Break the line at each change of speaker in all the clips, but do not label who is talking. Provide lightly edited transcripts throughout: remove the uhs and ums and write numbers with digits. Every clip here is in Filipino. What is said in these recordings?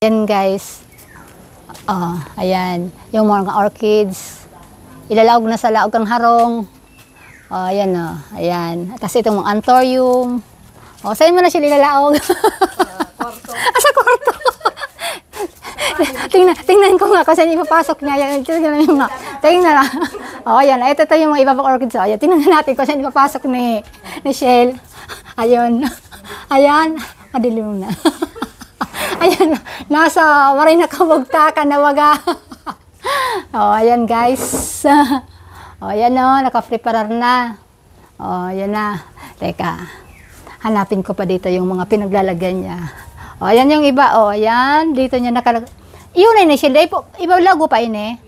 Ayan guys. Ayan. Yung mga orchids. Ilalaog na sa laog ng harong. Ayan o. Ayan. Tapos itong mga anthurium. Saan mo na siya ilalaog? Sa kwarto. Tingnan ko nga kung saan ipapasok niya. Tingnan lang. Ayan. Ito yung mga ibabang orchids. Ayan. Tingnan natin kung saan ipapasok ni Shell. Ayun. Ayan. Madilim na. Ayan. Nasa maray na kabugtakan na waga. Ayan guys. Ayan o. Naka-preparar na. Ayan na. Teka. Hanapin ko pa dito yung mga pinaglalagyan niya. Ayan yung iba. Ayan. Dito niya nakalagay. Iyon na siya. Iba lago pa ini.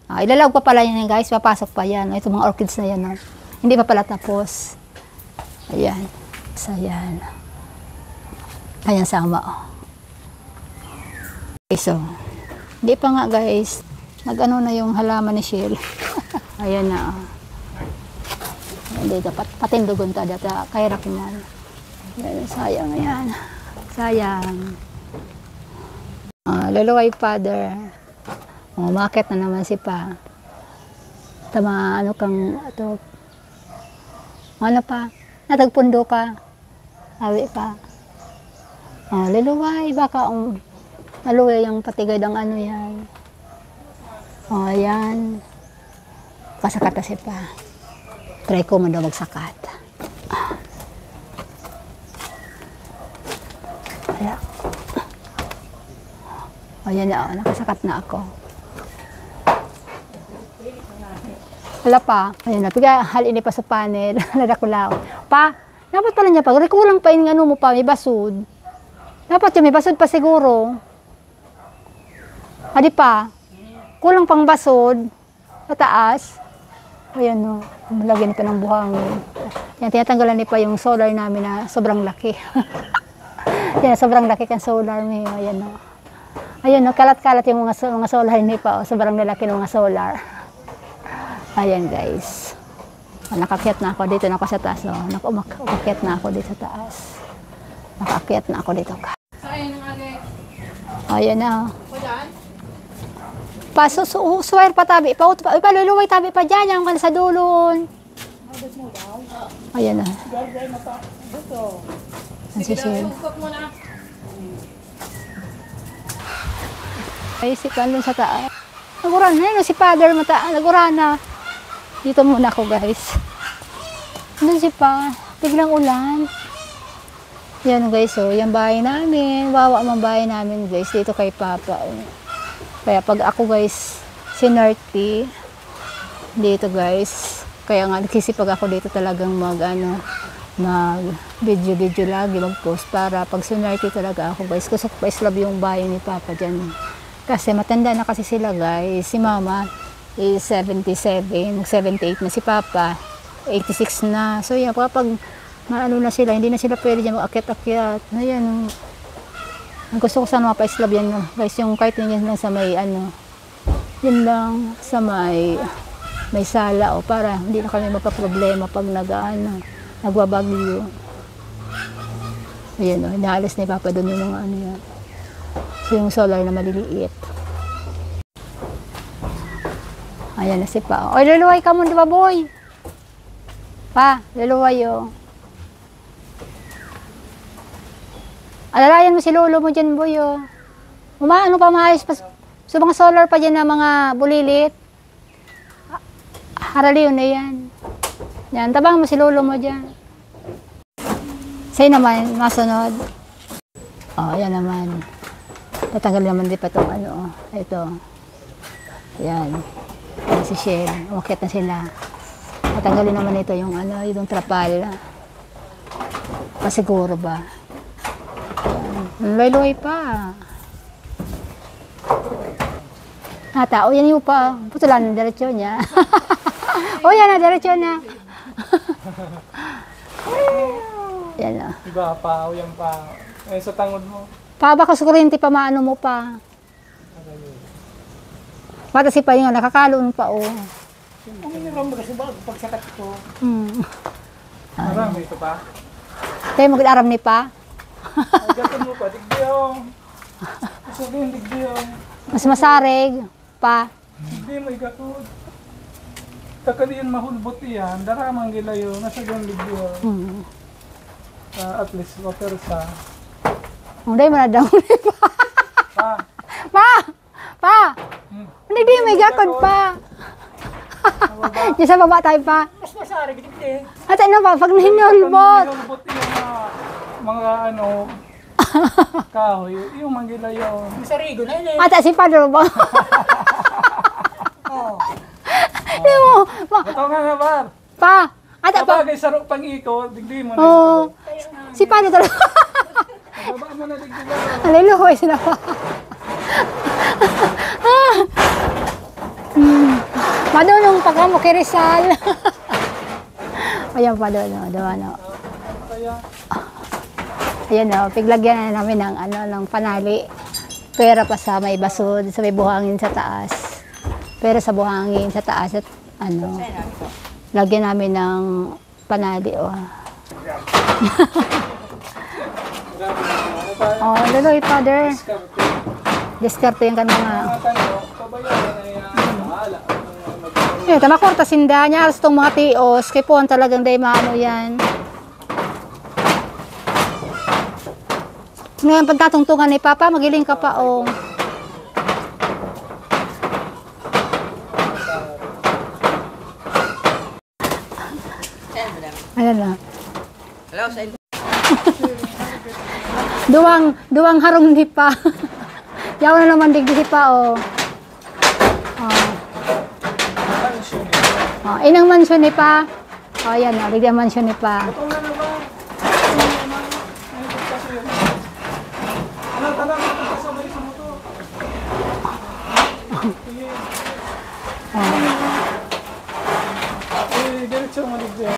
Ilalago pa pala yan guys. Papasok pa yan. Ito mga orchids na yan. Hindi pa pala tapos. Ayan. Ayan. Ayan sama. Okay, so. Hindi pa nga guys. Nag-ano na yung halaman ni Shell. Ayan na. Hindi dapat patindugon ta data. Kaya rakiman. Sayang yan. Sayang. Luluway father. Market na naman si pa. Tama, ano kang, ito, ano pa, natagpundo ka. Awi pa. Luluway, baka, naluway yung patigay ng ano yan. Ayan. Pasakat na si pa. Try ko man daw magsakat. Ayan. Ayan na, nakasakat na ako. Wala pa. Ayan na, piga halin pa sa panel. Nadakulaw. Pa, dapat pala niya pa. Kulang pa yung ano mo pa, may basod. Dapat yung may basod pa siguro. Adi pa. Kulang pang basod. Pataas. Ayan no. Lagyan pa ng buhangin. Yan, tinatanggalan niya pa yung solar namin na sobrang laki. Yan, sobrang laki kan solar niya. Ayan no. Ayun, no, kalat-kalat yung mga solar niya pa. Sobrang lalaki ng mga solar. Ayan, guys. Nakakyat na ako dito. Nako sa taas. No? Nakakyat na ako dito sa taas. Nakakyat na ako dito. Ayan na. Swear pa tabi. Paluluway tabi pa dyan. Yung sa dulon. Ayan na. Nansisir. Ay, si Kanlon sa taas. Naguran na yun, si Father naguran na. Dito muna ako, guys. Doon si Pa, biglang ulan. Yan, guys, yung bahay namin. Wawa mang bahay namin, guys, dito kay Papa. Kaya pag ako, guys, sinerte, dito, guys. Kaya nga, nakisipag ako dito talagang mag-video lagi, mag-post para pag sinerte talaga ako, guys. Kasi pa-islab yung bahay ni Papa dyan. Kasi matanda na kasi sila guys. Si Mama is 77, 78 na si Papa, 86 na. So yan, kapag maano na sila, hindi na sila pwede dyan mag-akyat-akyat. Ayan, ang gusto ko sana mapa-islab yan guys, yung kahit yun lang sa may yun lang sa may sala para hindi na kami magka-problema pag nagwabagyo. Ayan inaalis ni Papa doon yung mga yan. So, yung solar na maliliit. Ayan na si Pa. Oy, luluway ka mo, di ba, boy? Pa, luluway, oh. Alalayan mo si lolo mo dyan, boy, oh. Umaano pa, maayos pa. So, mga solar pa dyan na mga bulilit. Harali yun na yan. Yan, tabang mo si lolo mo dyan. Sa'yo naman, masunod. Ayan naman. Tatanggal naman din pa itong ito. Ayan. Ayan si Shell. Umakyat na sila. Tatanggalin naman ito yung yung trapal. Pasiguro ba? Ayan. Loy-loy pa. Tao, yan yung pa. Putulan ng diretsyon niya. Yan na, diretsyon na. Yan na.
Diba pa, yan pa. Sa tangod mo.
Pa, baka sa kuryente pa, maano mo pa. Bata si pa yun, nakakalon pa, oh.
Ang iniram mo kasi ba, pagsakat ko. Marami ito pa.
Tayo mag-aram ni Pa.
Ay, gatan mo pa, digdi yung. Sabi yung digdi yan.
Mas masarig pa.
Hindi, may gatod. Takalian mahulbot yan, daramang gilayo, nasa yung digdi yan.
Hmm.
At least, water sa...
Hindi mo na daw.
Pa,
Pa! Pa! Hindi, di, may gakod pa. Diyan sa baba tayo pa.
mas masari, digdi.
At ano pa, pag nahinulbot.
Mahulbot yung mga ano, kahoy, yung mangilayo.
Sarigo na yun eh.
Ata si Padre ba?
Oo.
Hindi mo. Pa!
Ito nga nga, Bar.
Pa! Ata pa!
Kapag sarok pang iko, digdi mo na.
Oo. Si Padre talaga.
Baba mo na digdi ba?
Haliluhoy sila pa. Madunong pa ka mo kay Rizal. Ayan pa doon, ano.
Kaya,
Ayan o, piglagyan na namin ng, ng panali. Pera pa sa may basod, sa may buhangin sa taas. Pera sa buhangin sa taas at lagyan namin ng panali o. Oh, laloy, Father. Diskarte yung kanina nga. Tama ko, tasinda niya, itong mga tios, kay Pon talagang day maano yan. Ngayon, pagtatungtungan ni Papa, magiling ka pa, oh. Ayan na.
Hello, sa
Duwang harong ni Pa. Yaw na naman digdi si Pa, oh. Oh, inang mansyon ni Pa. Oh, ayan na, digdi ang mansyon ni Pa.
ito nga na ba? Ano, talaga, kasabay sa motor. Sige.
Oh.
Eh, diretso mo digdi.